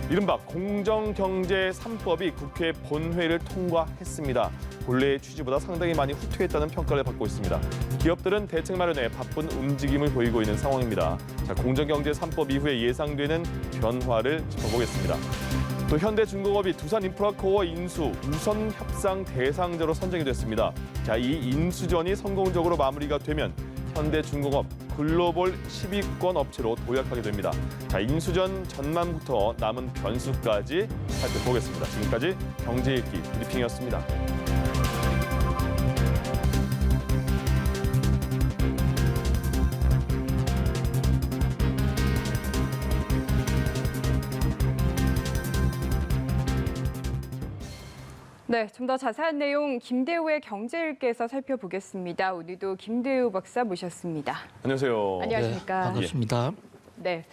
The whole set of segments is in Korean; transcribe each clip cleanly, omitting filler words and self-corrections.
이른바 공정경제 3법이 국회 본회의를 통과했습니다. 본래의 취지보다 상당히 많이 후퇴했다는 평가를 받고 있습니다. 기업들은 대책 마련에 바쁜 움직임을 보이고 있는 상황입니다. 자, 공정경제 3법 이후에 예상되는 변화를 짚어보겠습니다. 또 현대중공업이 두산인프라코어 인수 우선 협상 대상자로 선정이 됐습니다. 자, 이 인수전이 성공적으로 마무리가 되면 현대중공업 글로벌 10위권 업체로 도약하게 됩니다. 자, 인수전 전망부터 남은 변수까지 살펴보겠습니다. 지금까지 경제읽기 브리핑이었습니다. 네, 좀 더 자세한 내용 김대우의 경제일기에서 살펴보겠습니다. 오늘도 김대우 박사 모셨습니다. 안녕하세요. 안녕하십니까? 네, 반갑습니다. 네.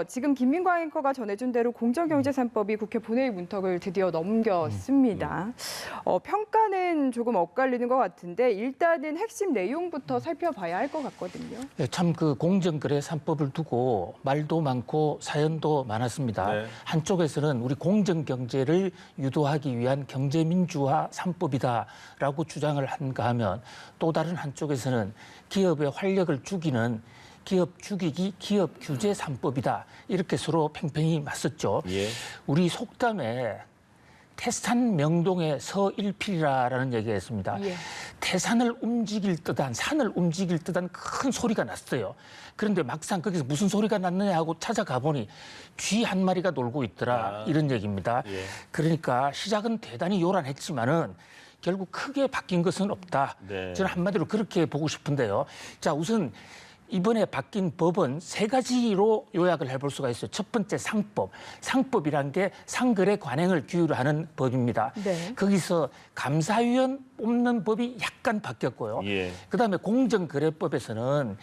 지금 김민광 앵커가 전해준 대로 공정경제 3법이 국회 본회의 문턱을 드디어 넘겼습니다. 평가는 조금 엇갈리는 것 같은데 일단은 핵심 내용부터 살펴봐야 할 것 같거든요. 네, 참 그 공정거래 3법을 두고 말도 많고 사연도 많았습니다. 네. 한쪽에서는 우리 공정경제를 유도하기 위한 경제민주화 3법이다라고 주장을 한가 하면 또 다른 한쪽에서는 기업의 활력을 죽이는 기업 죽이기 기업 규제 3법이다. 이렇게 서로 팽팽히 맞섰죠. 예. 우리 속담에 태산 명동의 서일필이라는 얘기가 있습니다. 예. 태산을 움직일 듯한 산을 움직일 듯한 큰 소리가 났어요. 그런데 막상 거기서 무슨 소리가 났느냐 하고 찾아가 보니 쥐 한 마리가 놀고 있더라. 이런 얘기입니다. 예. 그러니까 시작은 대단히 요란했지만은 결국 크게 바뀐 것은 없다. 네. 저는 한마디로 그렇게 보고 싶은데요. 자, 우선 이번에 바뀐 법은 세 가지로 요약을 해볼 수가 있어요. 첫 번째 상법. 상법이란 게 상거래 관행을 규율하는 법입니다. 네. 거기서 감사위원 뽑는 법이 약간 바뀌었고요. 예. 그다음에 공정거래법에서는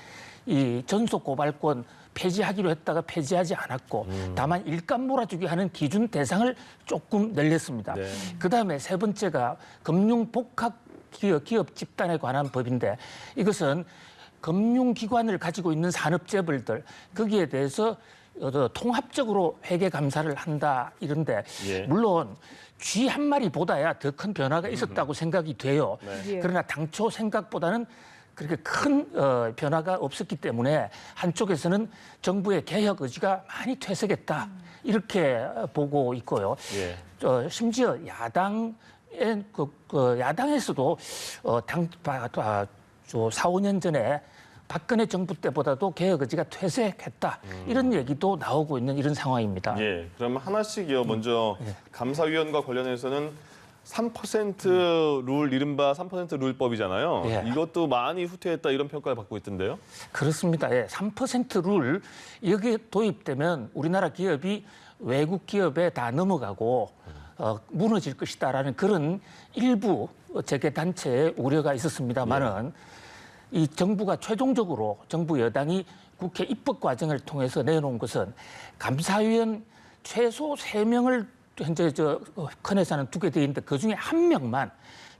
이 전속고발권 폐지하기로 했다가 폐지하지 않았고 다만 일감 몰아주기 하는 기준 대상을 조금 늘렸습니다. 네. 그다음에 세 번째가 금융복합 기업 집단에 관한 법인데 이것은 금융기관을 가지고 있는 산업재벌들 거기에 대해서 통합적으로 회계 감사를 한다 이런데 예. 물론 쥐 한 마리보다야 더 큰 변화가 있었다고 생각이 돼요. 예. 그러나 당초 생각보다는 그렇게 큰 변화가 없었기 때문에 한쪽에서는 정부의 개혁 의지가 많이 퇴색했다 이렇게 보고 있고요. 예. 심지어 야당에서도 4, 5년 전에 박근혜 정부 때보다도 개혁 의지가 퇴색했다. 이런 얘기도 나오고 있는 이런 상황입니다. 예. 그럼 하나씩요. 먼저 감사위원과 관련해서는 3% 룰, 이른바 3% 룰법이잖아요. 예. 이것도 많이 후퇴했다 이런 평가를 받고 있던데요. 그렇습니다. 예, 3%룰 여기에 도입되면 우리나라 기업이 외국 기업에 다 넘어가고 무너질 것이다라는 그런 일부 재계단체의 우려가 있었습니다만은 이 정부가 최종적으로 정부 여당이 국회 입법 과정을 통해서 내놓은 것은 감사위원 최소 3명을 현재 컨에서는 두게 돼 있는데 그중에 1명만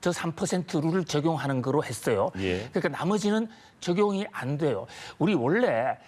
저 3% 룰을 적용하는 거로 했어요. 예. 그러니까 나머지는 적용이 안 돼요. 우리 원래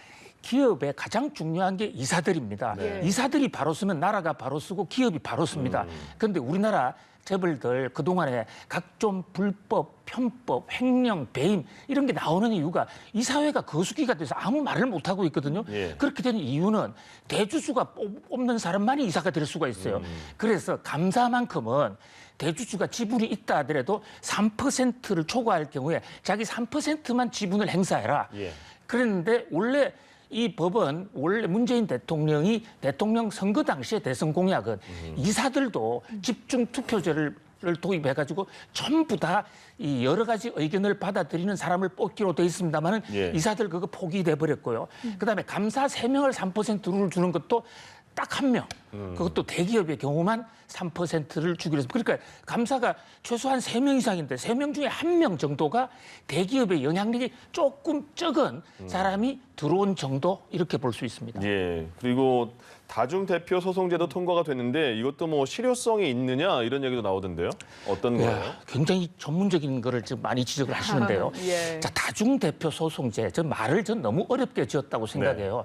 기업의 가장 중요한 게 이사들입니다. 네. 이사들이 바로 쓰면 나라가 바로 쓰고 기업이 바로 씁니다. 그런데 우리나라 재벌들 그동안에 각종 불법, 편법, 횡령, 배임 이런 게 나오는 이유가 이 사회가 거수기가 돼서 아무 말을 못하고 있거든요. 예. 그렇게 된 이유는 대주주가 뽑는 사람만이 이사가 될 수가 있어요. 그래서 감사만큼은 대주주가 지분이 있다 하더라도 3%를 초과할 경우에 자기 3%만 지분을 행사해라. 예. 그랬는데 원래 이 법은 원래 문재인 대통령이 대통령 선거 당시의 대선 공약은 이사들도 집중 투표제를 도입해가지고 전부 다 이 여러 가지 의견을 받아들이는 사람을 뽑기로 돼 있습니다만은 예. 이사들 그거 포기돼 버렸고요. 그다음에 감사 3명을 3% 룰을 주는 것도 딱 1명. 그것도 대기업의 경우만 3%를 주기로 했습니다. 그러니까 감사가 최소한 3명 이상인데 3명 중에 1명 정도가 대기업의 영향력이 조금 적은 사람이 들어온 정도 이렇게 볼 수 있습니다. 예. 그리고 다중대표 소송제도 통과가 됐는데 이것도 뭐 실효성이 있느냐 이런 얘기도 나오던데요. 어떤 거예요? 굉장히 전문적인 거를 지금 많이 지적을 하시는데요. 예. 자, 다중대표 소송제, 저 말을 전 너무 어렵게 지었다고 생각해요.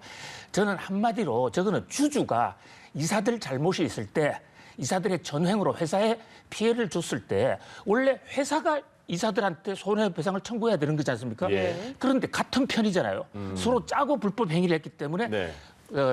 저는 한마디로 저거는 주주가 이사들 잘못이 있을 때 이사들의 전횡으로 회사에 피해를 줬을 때 원래 회사가 이사들한테 손해배상을 청구해야 되는 거지 않습니까? 예. 그런데 같은 편이잖아요. 서로 짜고 불법 행위를 했기 때문에 네.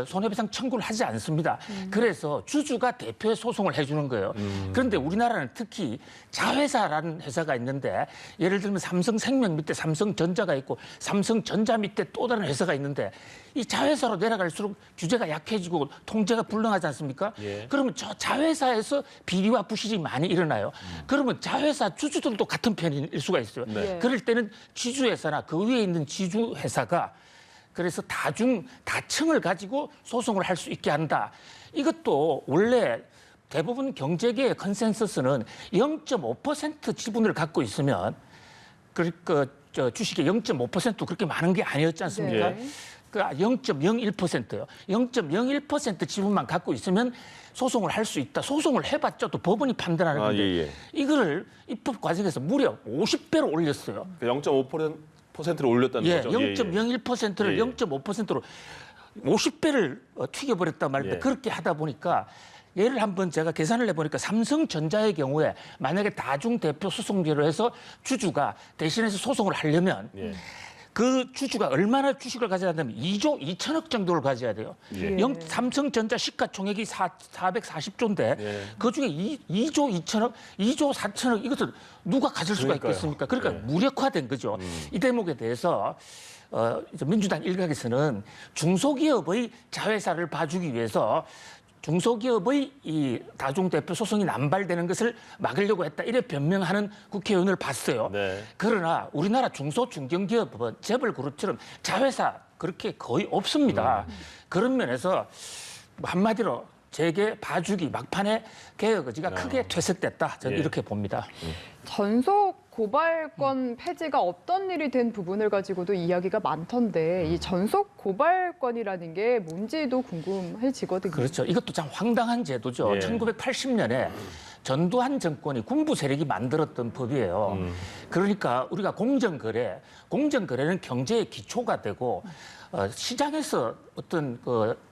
손해배상 청구를 하지 않습니다. 그래서 주주가 대표의 소송을 해주는 거예요. 그런데 우리나라는 특히 자회사라는 회사가 있는데 예를 들면 삼성생명 밑에 삼성전자가 있고 삼성전자 밑에 또 다른 회사가 있는데 이 자회사로 내려갈수록 규제가 약해지고 통제가 불능하지 않습니까? 예. 그러면 저 자회사에서 비리와 부실이 많이 일어나요. 그러면 자회사 주주들도 같은 편일 수가 있어요. 네. 그럴 때는 지주회사나 그 위에 있는 지주회사가 그래서 다층을 가지고 소송을 할 수 있게 한다. 이것도 원래 대부분 경제계의 컨센서스는 0.5% 지분을 갖고 있으면 주식의 0.5% 그렇게 많은 게 아니었지 않습니까? 네. 그 0.01%요. 0.01% 지분만 갖고 있으면 소송을 할 수 있다. 소송을 해봤자 또 법원이 판단하는 건데 예. 이거를 입법 과정에서 무려 50배로 올렸어요. 0.5%를 올렸다는 예, 거죠. 0.01%를 예. 0.5%로 50배를 튀겨버렸단 말입니다. 예. 그렇게 하다 보니까 예를 한번 제가 계산을 해보니까 삼성전자의 경우에 만약에 다중대표 소송제로 해서 주주가 대신해서 소송을 하려면 예. 그 주주가 얼마나 주식을 가져야 되냐면 2조 2천억 정도를 가져야 돼요. 예. 삼성전자 시가총액이 440조인데 예. 그중에 2조 2천억, 2조 4천억 이것을 누가 가질 수가 그러니까요. 있겠습니까? 그러니까 예. 무력화된 거죠. 이 대목에 대해서 이제 민주당 일각에서는 중소기업의 자회사를 봐주기 위해서 중소기업의 이 다중대표 소송이 남발되는 것을 막으려고 했다. 이래 변명하는 국회의원을 봤어요. 네. 그러나 우리나라 중소중견기업은 재벌그룹처럼 자회사 그렇게 거의 없습니다. 그런 면에서 한마디로 재계 봐주기 막판에 개혁 의지가 크게 퇴색됐다. 저는 예. 이렇게 봅니다. 전속 고발권 폐지가 없던 일이 된 부분을 가지고도 이야기가 많던데 이 전속 고발권이라는 게 뭔지도 궁금해지거든요. 그렇죠. 이것도 참 황당한 제도죠. 예. 1980년에 전두환 정권이 군부 세력이 만들었던 법이에요. 그러니까 우리가 공정거래는 경제의 기초가 되고 시장에서 어떤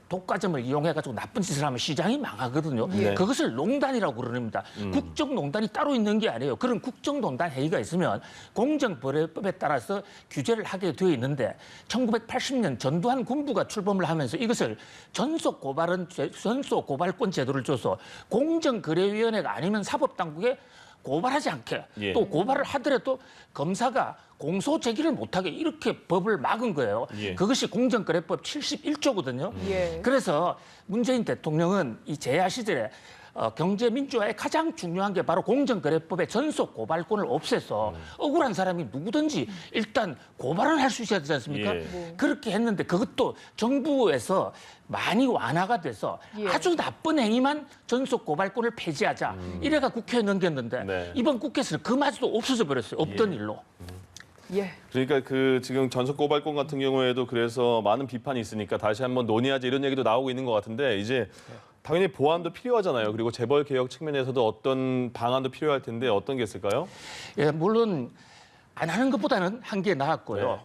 독과점을 이용해가지고 나쁜 짓을 하면 시장이 망하거든요. 네. 그것을 농단이라고 그럽니다. 국정농단이 따로 있는 게 아니에요. 그런 국정농단 회의가 있으면 공정거래법에 따라서 규제를 하게 되어 있는데 1980년 전두환 군부가 출범을 하면서 이것을 전속 고발권 제도를 줘서 공정거래위원회가 아니면 사법당국에 고발하지 않게 예. 또 고발을 하더라도 검사가 공소 제기를 못하게 이렇게 법을 막은 거예요. 예. 그것이 공정거래법 71조거든요. 예. 그래서 문재인 대통령은 이 재야 시절에 경제 민주화의 가장 중요한 게 바로 공정거래법의 전속 고발권을 없애서 억울한 사람이 누구든지 일단 고발은 할 수 있어야 되지 않습니까? 예. 그렇게 했는데 그것도 정부에서 많이 완화가 돼서 예. 아주 나쁜 행위만 전속 고발권을 폐지하자. 이래가 국회에 넘겼는데 네. 이번 국회에서는 그마저도 없어져 버렸어요. 없던 일로. 예. 그러니까 지금 전속 고발권 같은 경우에도 그래서 많은 비판이 있으니까 다시 한번 논의하자 이런 얘기도 나오고 있는 것 같은데 이제 당연히 보완도 필요하잖아요. 그리고 재벌 개혁 측면에서도 어떤 방안도 필요할 텐데 어떤 게 있을까요? 예, 물론 안 하는 것보다는 한 게 나았고요.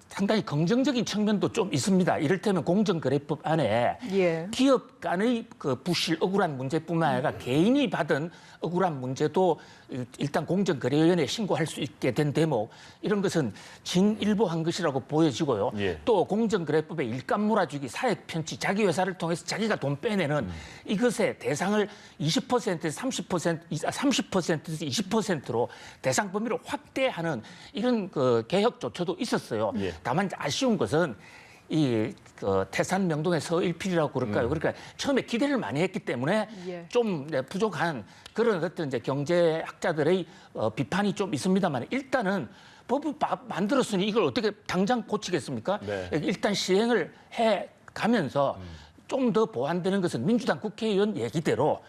상당히 긍정적인 측면도 좀 있습니다. 이를테면 공정거래법 안에 예. 기업 간의 그 부실, 억울한 문제뿐만 아니라 개인이 받은 억울한 문제도 일단 공정거래위원회에 신고할 수 있게 된 대목, 이런 것은 진일보한 것이라고 보여지고요. 예. 또 공정거래법의 일감 몰아주기, 사익 편취, 자기 회사를 통해서 자기가 돈 빼내는 이것의 대상을 20%에서 30%에서 20%로 대상 범위를 확대하는 이런 그 개혁조처도 있었어요. 예. 다만 아쉬운 것은 태산 명동의 서일필이라고 그럴까요? 그러니까 처음에 기대를 많이 했기 때문에 예. 좀 부족한 그런 어떤 이제 경제학자들의 비판이 좀 있습니다만 일단은 법을 만들었으니 이걸 어떻게 당장 고치겠습니까? 네. 일단 시행을 해 가면서 좀 더 보완되는 것은 민주당 국회의원 얘기대로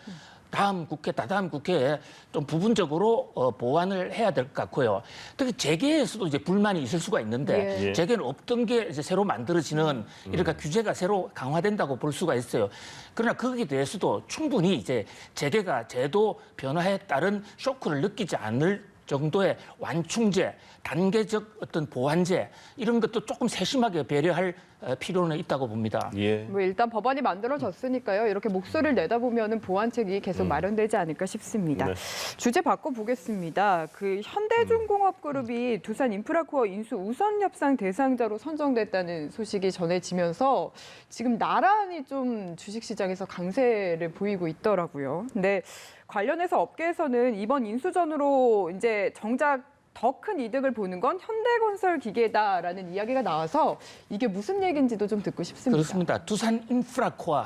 다음 국회에 좀 부분적으로 보완을 해야 될 것 같고요. 특히 재계에서도 이제 불만이 있을 수가 있는데 예. 예. 재계는 없던 게 이제 새로 만들어지는 이러니까 규제가 새로 강화된다고 볼 수가 있어요. 그러나 거기에 대해서도 충분히 이제 재계가 제도 변화에 따른 쇼크를 느끼지 않을 정도의 완충제, 단계적 어떤 보완제 이런 것도 조금 세심하게 배려할 필요는 있다고 봅니다. 예. 뭐 일단 법안이 만들어졌으니까요. 이렇게 목소리를 내다보면은 보완책이 계속 마련되지 않을까 싶습니다. 네. 주제 바꿔보겠습니다. 그 현대중공업그룹이 두산 인프라코어 인수 우선 협상 대상자로 선정됐다는 소식이 전해지면서 지금 나란히 좀 주식시장에서 강세를 보이고 있더라고요. 근데 관련해서 업계에서는 이번 인수전으로 이제 정작 더 큰 이득을 보는 건 현대건설 기계다라는 이야기가 나와서 이게 무슨 얘기인지도 좀 듣고 싶습니다. 그렇습니다. 두산 인프라코아.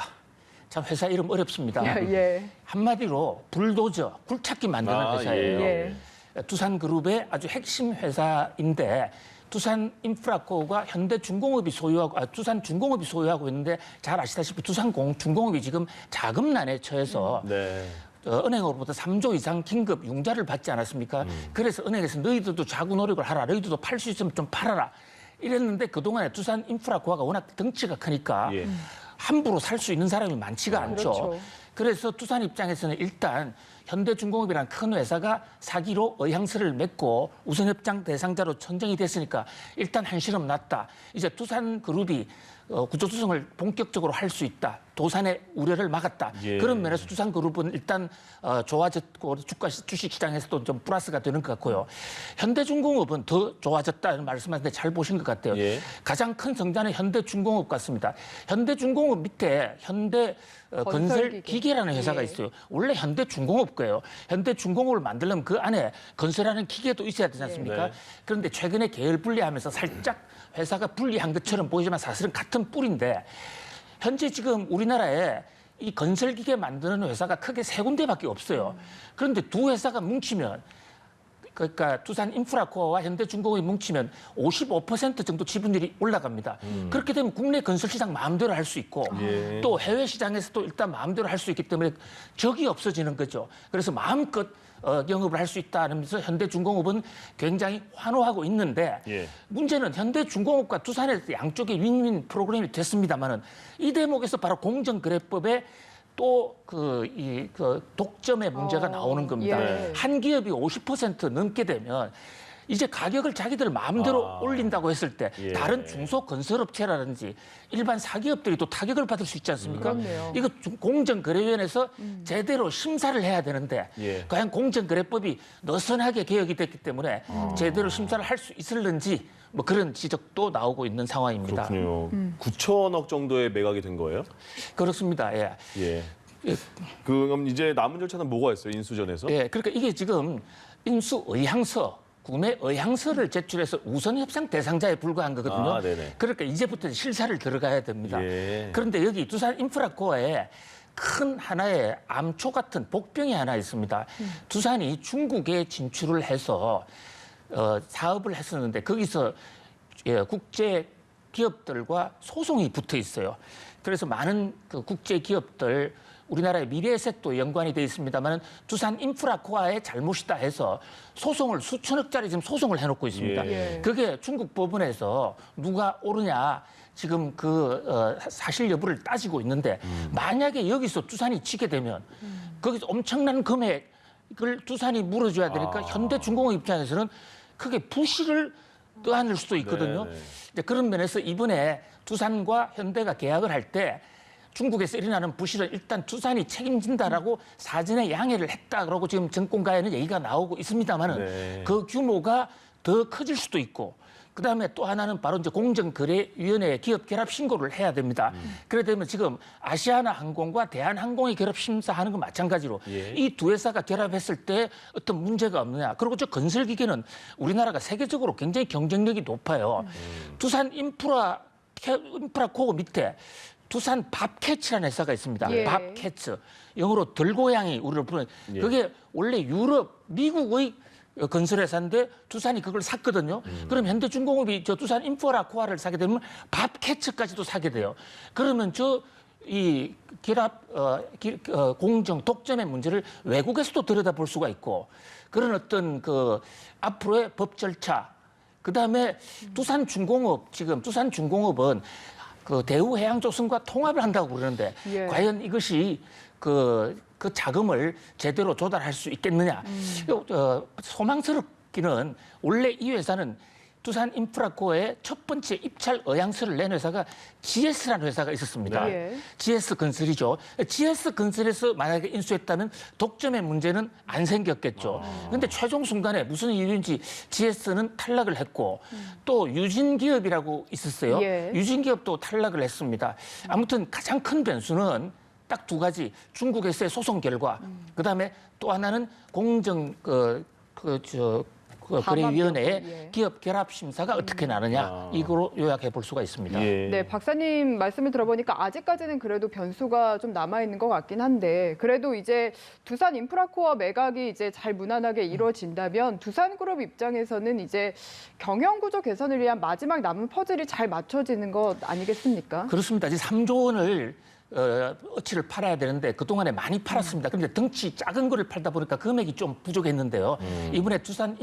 참 회사 이름 어렵습니다. 예. 한마디로 불도저, 굴착기 만드는 회사예요. 예. 두산그룹의 아주 핵심 회사인데 두산 인프라코어가 현대중공업이 소유하고 두산중공업이 소유하고 있는데 잘 아시다시피 두산중공업이 지금 자금난에 처해서 네. 은행으로부터 3조 이상 긴급 융자를 받지 않았습니까? 그래서 은행에서 너희들도 자구 노력을 하라. 너희들도 팔 수 있으면 좀 팔아라. 이랬는데 그동안에 두산 인프라코어가 워낙 덩치가 크니까 예. 함부로 살 수 있는 사람이 많지가 않죠. 그렇죠. 그래서 두산 입장에서는 일단 현대중공업이라는 큰 회사가 사기로 의향서를 맺고 우선협상 대상자로 선정이 됐으니까 일단 한시름 났다. 이제 두산그룹이 구조조정을 본격적으로 할 수 있다. 도산의 우려를 막았다. 예. 그런 면에서 두산그룹은 일단 좋아졌고 주식시장에서도 좀 플러스가 되는 것 같고요. 현대중공업은 더 좋아졌다는 말씀하셨는데 잘 보신 것 같아요. 예. 가장 큰 성장은 현대중공업 같습니다. 현대중공업 밑에 건설기계라는 회사가 예. 있어요. 원래 현대중공업 거예요. 현대중공업을 만들려면 그 안에 건설하는 기계도 있어야 되지 않습니까? 네. 그런데 최근에 계열 분리하면서 살짝 회사가 분리한 것처럼 보이지만 사실은 같은 뿔인데 현재 지금 우리나라에 이 건설기계 만드는 회사가 크게 세 군데밖에 없어요. 그런데 두 회사가 뭉치면 그러니까 두산 인프라코어와 현대중공업이 뭉치면 55% 정도 지분율이 올라갑니다. 그렇게 되면 국내 건설 시장 마음대로 할 수 있고 예. 또 해외 시장에서도 일단 마음대로 할 수 있기 때문에 적이 없어지는 거죠. 그래서 마음껏 영업을 할 수 있다면서 현대중공업은 굉장히 환호하고 있는데 예. 문제는 현대중공업과 두산의 양쪽의 윈윈 프로그램이 됐습니다만은 이 대목에서 바로 공정거래법에 또 그 독점의 문제가 나오는 겁니다. 예. 한 기업이 50% 넘게 되면 이제 가격을 자기들 마음대로 올린다고 했을 때 예. 다른 중소건설업체라든지 일반 사기업들이 또 타격을 받을 수 있지 않습니까? 그렇네요. 이거 공정거래위원회에서 제대로 심사를 해야 되는데 예. 과연 공정거래법이 느슨하게 개혁이 됐기 때문에 제대로 심사를 할 수 있을는지 뭐 그런 지적도 나오고 있는 상황입니다. 그렇군요. 9천억 정도의 매각이 된 거예요? 그렇습니다. 예. 예. 그럼 이제 남은 절차는 뭐가 있어요? 인수전에서? 예. 그러니까 이게 지금 인수 의향서 구매 의향서를 제출해서 우선 협상 대상자에 불과한 거거든요. 아, 네네. 그러니까 이제부터 실사를 들어가야 됩니다. 예. 그런데 여기 두산 인프라코어에 큰 하나의 암초 같은 복병이 하나 있습니다. 두산이 중국에 진출을 해서 사업을 했었는데 거기서 국제 기업들과 소송이 붙어 있어요. 그래서 많은 그 국제 기업들 우리나라의 미래에셋도 연관이 돼 있습니다만 두산 인프라코어의 잘못이다 해서 소송을 수천억짜리 지금 소송을 해놓고 있습니다. 예. 그게 중국 법원에서 누가 옳으냐 지금 사실 여부를 따지고 있는데 만약에 여기서 두산이 지게 되면 거기서 엄청난 금액을 두산이 물어줘야 되니까 현대중공업 입장에서는 크게 부실을 떠안을 수도 있거든요. 네네. 이제 그런 면에서 이번에 두산과 현대가 계약을 할 때 중국에서 일어나는 부실은 일단 두산이 책임진다라고 사전에 양해를 했다 그러고 지금 정권가에는 얘기가 나오고 있습니다만은 네. 그 규모가 더 커질 수도 있고 그다음에 또 하나는 바로 이제 공정거래위원회에 기업 결합 신고를 해야 됩니다. 그래 되면 지금 아시아나항공과 대한항공이 결합 심사하는 건 마찬가지로 예. 이 두 회사가 결합했을 때 어떤 문제가 없느냐. 그리고 저 건설기계는 우리나라가 세계적으로 굉장히 경쟁력이 높아요. 두산 인프라코어 밑에 두산 밥캐치라는 회사가 있습니다. 예. 밥캐치. 영어로 들고양이 우리를 부르는. 예. 그게 원래 유럽, 미국의 건설회사인데 두산이 그걸 샀거든요. 그럼 현대중공업이 저 두산 인프라코어를 사게 되면 밥캐치까지도 사게 돼요. 그러면 이 결합 공정 독점의 문제를 외국에서도 들여다볼 수가 있고 그런 어떤 앞으로의 법 절차 그다음에 두산중공업 지금 두산중공업은 대우해양조선과 통합을 한다고 그러는데 예. 과연 이것이 그 자금을 제대로 조달할 수 있겠느냐. 소망스럽기는 원래 이 회사는 두산 인프라코어의 첫 번째 입찰 의향서를 낸 회사가 GS라는 회사가 있었습니다. 예. GS건설이죠. GS건설에서 만약에 인수했다면 독점의 문제는 안 생겼겠죠. 그런데 최종 순간에 무슨 이유인지 GS는 탈락을 했고 또 유진기업이라고 있었어요. 예. 유진기업도 탈락을 했습니다. 아무튼 가장 큰 변수는 딱 두 가지. 중국에서의 소송 결과. 그다음에 또 하나는 공정 거래위원회의 예. 기업 결합 심사가 어떻게 나느냐 이거로 요약해 볼 수가 있습니다. 예. 네, 박사님 말씀을 들어보니까 아직까지는 그래도 변수가 좀 남아 있는 것 같긴 한데 그래도 이제 두산 인프라코어 매각이 이제 잘 무난하게 이루어진다면 두산그룹 입장에서는 이제 경영 구조 개선을 위한 마지막 남은 퍼즐이 잘 맞춰지는 것 아니겠습니까? 그렇습니다. 이제 3조 원을 어치를 팔아야 되는데 그동안에 많이 팔았습니다. 그런데 덩치 작은 거를 팔다 보니까 금액이 좀 부족했는데요. 이번에 두산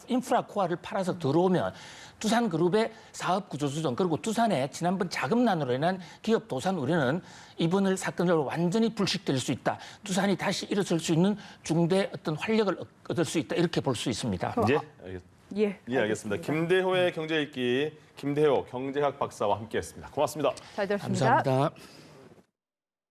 인프라코어를 팔아서 들어오면 두산그룹의 사업 구조 수정 그리고 두산의 지난번 자금난으로 인한 기업 도산 우려는 이번 사건으로 완전히 불식될 수 있다. 두산이 다시 일어설 수 있는 중대 어떤 활력을 얻을 수 있다. 이렇게 볼 수 있습니다. 예, 예, 알겠습니다. 김대호의 경제 읽기 김대호 경제학 박사와 함께했습니다. 고맙습니다. 잘 들었습니다. 감사합니다.